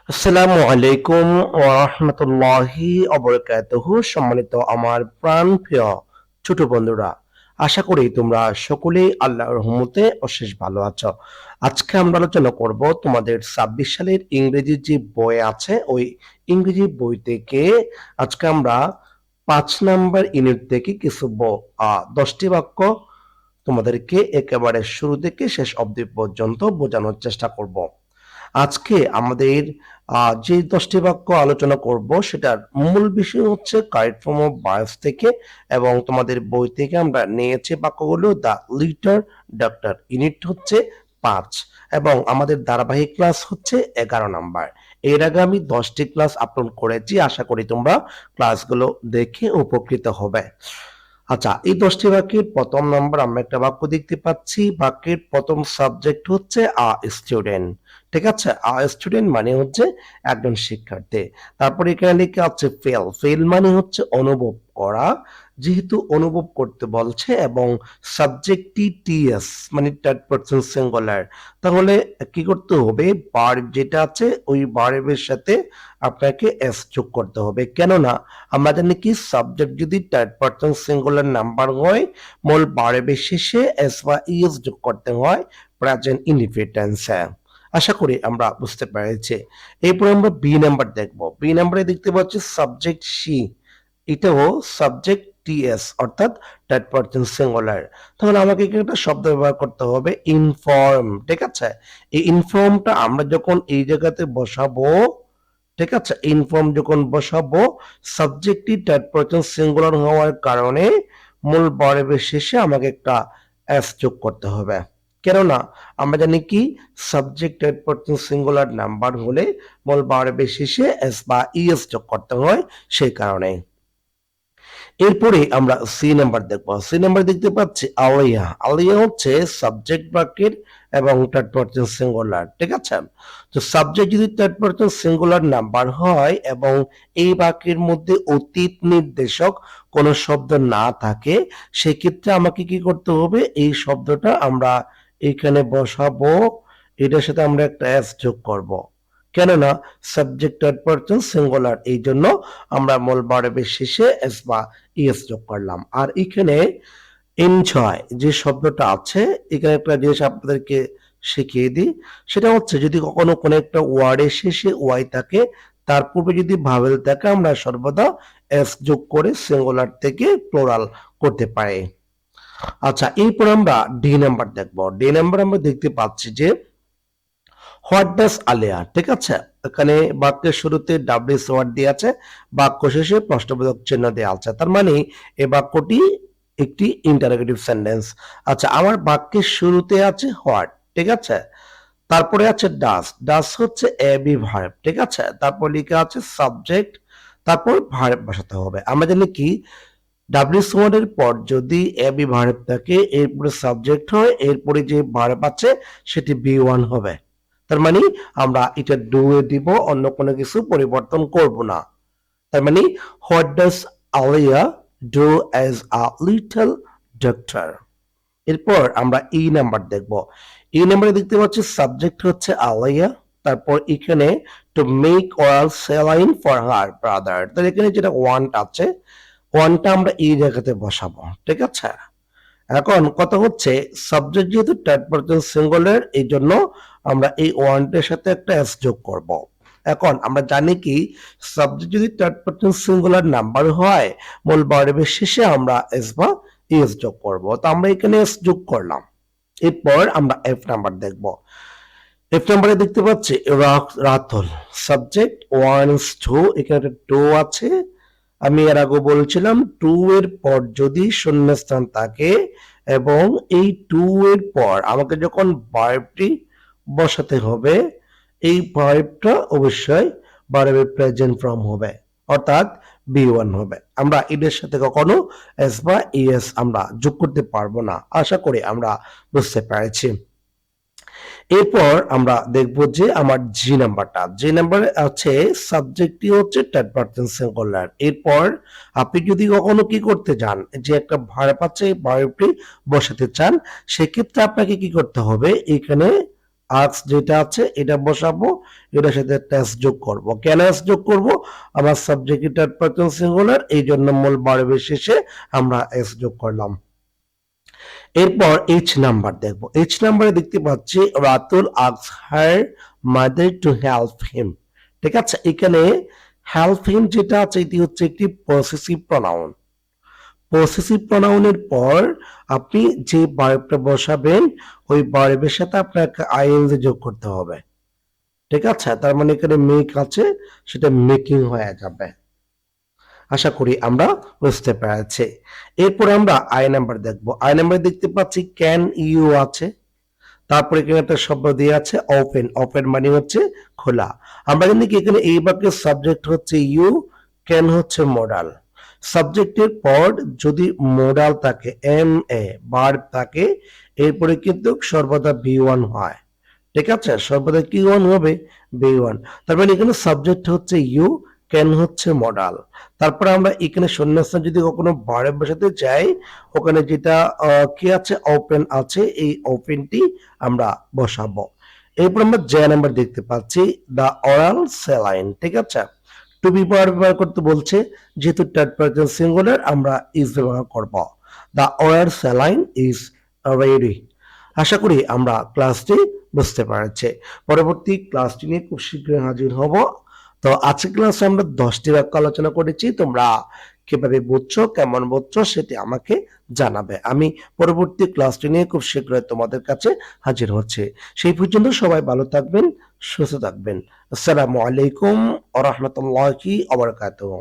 আসসালামু আলাইকুম ওয়া রাহমাতুল্লাহি ওয়া বারাকাতুহু। সম্মানিত আমার প্রাণপ্রিয় ছোট বন্ধুরা, আশা করি তোমরা সকলেই আল্লাহর রহমতে অশেষ ভালো আছো। আজকে আমরা আলোচনা করব তোমাদের ২৬ সালের ইংরেজি যে বই আছে ওই ইংরেজি বই থেকে আজকে আমরা ৫ নাম্বার ইউনিট থেকে কিছু ১০টি বাক্য তোমাদেরকে একেবারে শুরু থেকে শেষ অবধি পর্যন্ত বোঝানোর চেষ্টা করব। আজকে আমাদের যে ১০টি বাক্য আলোচনা করব সেটার মূল বিষয় হচ্ছে কারেক্ট ফর্ম অফ ভার্বস থেকে, এবং তোমাদের বই থেকে আমরা নিয়েছি বাক্যগুলো দ্য লিটল ডক্টর। ইউনিট হচ্ছে ৫ এবং আমাদের ধারাবাহিক ক্লাস হচ্ছে ১১ নাম্বার। এর আগে আমি ১০টি ক্লাস আপলোড করেছি, আশা করি তোমরা ক্লাসগুলো দেখে উপকৃত হবে। আচ্ছা, এই ১০টি বাক্যের প্রথম নাম্বার আমরা একটা বাক্য দেখতে পাচ্ছি। বাক্যের প্রথম সাবজেক্ট হচ্ছে আ স্টুডেন্ট। ঠিক আছে, আ স্টুডেন্ট মানে হচ্ছে একজন শিক্ষার্থী। তারপরে এখানে লেখা আছে ফেল। ফেল মানে হচ্ছে অনুভব করা। যেহেতু অনুভব করতে বলছে এবং সাবজেক্টটি টিএস মানে থার্ড পারসন সিঙ্গুলার, তাহলে কি করতে হবে, ভার্ব যেটা আছে ওই ভার্বের সাথে আপনাকে এস যোগ করতে হবে। কেননা আমরা জানি কি সাবজেক্ট যদি থার্ড পারসন সিঙ্গুলার নাম্বার হয়, মূল ভার্বের শেষে এস বা ইএস যোগ করতে হয় প্রেজেন্ট ইনডিফিনিটে। আশা করি আমরা বুঝতে পেরেছি। এরপর আমরা বি নাম্বার দেখব। বি নাম্বারে দেখতে পাচ্ছি সাবজেক্ট সি, এটাও সাবজেক্ট টিএস অর্থাৎ থার্ড পারসন সিঙ্গুলার। তাহলে আমাকে এখানে একটা শব্দ ব্যবহার করতে হবে ইনফর্ম। ঠিক আছে, এই ইনফর্মটা আমরা যখন এই জায়গাতে বসাবো, ঠিক আছে, ইনফর্ম যখন বসাবো, সাবজেক্টটি থার্ড পারসন সিঙ্গুলার হওয়ার কারণে মূল ভার্বের শেষে আমাকে একটা এস যোগ করতে হবে। কেননা আমরা জানি কি subject third person singular number হলে মূল ভার্বের শেষে এস বা ইএস যোগ করতে হয়, সেই কারণে। এরপরে আমরা সি নাম্বার দেখবো। সি নাম্বার দেখতে পাচ্ছি আলিয়া। আলিয়া হচ্ছে সাবজেক্ট বাক্যের এবং থার্ড পারসন সিঙ্গুলার। ঠিক আছে, তো সাবজেক্ট যদি থার্ড পারসন সিঙ্গুলার নাম্বার হয় এবং এই বাক্যের মধ্যে অতীত নির্দেশক কোনো শব্দ না থাকে, সেক্ষেত্রে আমাকে কি করতে হবে, এই শব্দটা আমরা এখানে বসাবো, এটার সাথে আমরা একটা এস যোগ করব। কেননা সাবজেক্ট থার্ড পারসন সিঙ্গুলার, এই জন্য আমরা মূল ভার্বের শেষে এস বা ইএস যোগ করলাম। আর এখানে এনজয় যে শব্দটা আছে, এখানে একটা জিনিস আপনাদেরকে শিখিয়ে দিই, সেটা হচ্ছে যদি কখনো কোনো একটা ওয়ার্ডের শেষে ওয়াই থাকে, তার পূর্বে যদি ভাবেল থাকে, আমরা সর্বদা এস যোগ করে সিঙ্গুলার থেকে প্লোরাল করতে পারি। আচ্ছা, এরপর আমরা ডি নাম্বার দেখবো। ডি নাম্বার আমরা দেখতে পাচ্ছি যে হোয়াট ডাজ আলিয়া। ঠিক আছে, এখানে বাক্যের শুরুতে ডাব্লিউএস ওয়ার্ড দিয়ে আছে, বাক্য শেষে প্রশ্নবোধক চিহ্ন দেওয়া আছে, তার মানে এই বাক্যটি একটি ইন্টারোগেটিভ সেন্টেন্স। আচ্ছা, আমার বাক্যের শুরুতে আছে হোয়াট, ঠিক আছে, তারপরে আছে ডাস। ডাস হচ্ছে এবি ভার্ব। ঠিক আছে, তারপর লেখা আছে সাবজেক্ট, তারপর ভার্ব বসাতে হবে। আমরা জানি কি ডাব্লিউএস ওয়ার্ডের পর যদি এবি ভার্ব থাকে, এরপরে সাবজেক্ট হয়, এরপরে যে ভার্ব আছে সেটি বি ওয়ান হবে। তার মানে আমরা এটা ডু এ দিব, অন্য কোনো কিছু পরিবর্তন করব না। তার মানে what does Alia do as a little doctor. এরপর আমরা এই নাম্বার দেখব। এই নাম্বারে দেখতে পাচ্ছি সাবজেক্ট হচ্ছে আলিয়া, তারপর এখানে to make oil saline for her brother. তাহলে এখানে যেটা ওয়ান্ট আছে, ওয়ানটা আমরা এই জায়গাতে বসাবো। ঠিক আছে, এখন কথা হচ্ছে সাবজেক্ট যেহেতু থার্ড পারসন সিঙ্গুলার, এই জন্য আমরা এই ওয়ানটার সাথে একটা এস যোগ করব। এখন আমরা জানি কি সাবজেক্ট যদি থার্ড পারসন সিঙ্গুলার নাম্বার হয়, মূল ভার্বের শেষে আমরা এস বা এস যোগ করব। তো আমরা এখানে এস যোগ করলাম। এরপর আমরা এফ নাম্বার দেখব। এফ নাম্বারে দেখতে পাচ্ছি রাতুল। সাবজেক্ট ওয়ান্স টু, এখানে একটা টু আছে। আমি এর আগে বলছিলাম টু এর পর যদি শূন্যস্থান থাকে এবং এই টু এর পর আমাকে যখন ভার্বটি বসাতে হবে, এই ভার্বটা অবশ্যই ভার্বের প্রেজেন্ট ফর্ম হবে, অর্থাৎ বি ওয়ান হবে। আমরা এদের সাথে কখনো এস বা ইএস আমরা যোগ করতে পারবো না। আশা করি আমরা বুঝতে পেরেছি। এরপর আমরা দেখব যে আমার জি নাম্বারটা, জি নাম্বারে আছে সাবজেক্টটি হচ্ছে থার্ড পারসন সিঙ্গুলার। এরপর আপনি যদি কখনো কি করতে চান, যে একটা ভার্ব আছে, এই ভার্বটি বসাতে চান, সেক্ষেত্রে আপনাকে কি করতে হবে, এখানে আক্স যেটা আছে এটা বসাবো, এটার সাথে একটা এস যোগ করব। কেন এস যোগ করব? আমার সাবজেক্ট থার্ড পারসন সিঙ্গুলার, এই জন্য মূল ভার্বের শেষে আমরা এস যোগ করলাম। এরপর এইচ নাম্বার দেখব। এইচ নাম্বারে দেখতে পাচ্ছি Ratul asks her mother to help him. ঠিক আছে, এখানে হেল্প হিম যেটা আছে এটি হচ্ছে একটি পসেসিভ প্রনাউন। পসেসিভ প্রনাউনের পর আপনি যে ভার্বটা বসাবেন ওই ভার্বের সাথে আপনাকে আইএনজি যোগ করতে হবে। ঠিক আছে, তার মানে এখানে মেক আছে, সেটা মেকিং হয়ে যাবে। আশা করি আমরা বুঝতে পেরেছি। এরপরে আমরা আই নাম্বার দেখব। আই নাম্বার দেখতে পাচ্ছি ক্যান ইউ আছে, তারপরে এখানে একটা শব্দ দিয়ে আছে ওপেন। ওপেন মানে হচ্ছে খোলা। আমরা কিন্তু এখানে এই বাক্যের সাবজেক্ট হচ্ছে ইউ, ক্যান হচ্ছে মডাল। সাবজেক্টের পর যদি মডাল থাকে, এম এ ভার্ব থাকে, এরপরে কিন্তু সর্বদা বি ওয়ান হয়। ঠিক আছে, সর্বদা কি ওয়ান হবে? B one. তার মানে এখানে সাবজেক্ট হচ্ছে ইউ, ক্যান হচ্ছে মডাল। তারপরে আমরা এখানে শূন্যস্থান যদি কখনো ভার্ব বসাতে চাই, ওখানে যেটা কি আছে, ওপেন আছে, এই ওপেনটি আমরা বসাবো। এরপর আমরা যে নাম্বার দেখতে পাচ্ছি দা অরাল স্যালাইন। ঠিক আছে, টু বি ব্যবহার করতে বলছে, যেহেতু থার্ড পারসন সিঙ্গুলার আমরা ইজ ব্যবহার করব। দা অরাল স্যালাইন ইজ রেডি। আশা করি আমরা ক্লাসটি বুঝতে পারছি। পরবর্তী ক্লাসটি নিয়ে খুব শীঘ্রই হাজির হব। তো আজকের ক্লাসে আমরা 10টি বাক্য আলোচনা করেছি। তোমরা কিভাবে বুঝছো, কেমন বুঝছো সেটি আমাকে জানাবে। আমি পরবর্তী ক্লাসটি নিয়ে খুব শীঘ্রই তোমাদের কাছে হাজির হচ্ছে। সেই পর্যন্ত সবাই ভালো থাকবেন, সুস্থ থাকবেন। আসসালামু আলাইকুম ওয়া রাহমাতুল্লাহি ওয়া বারাকাতুহু।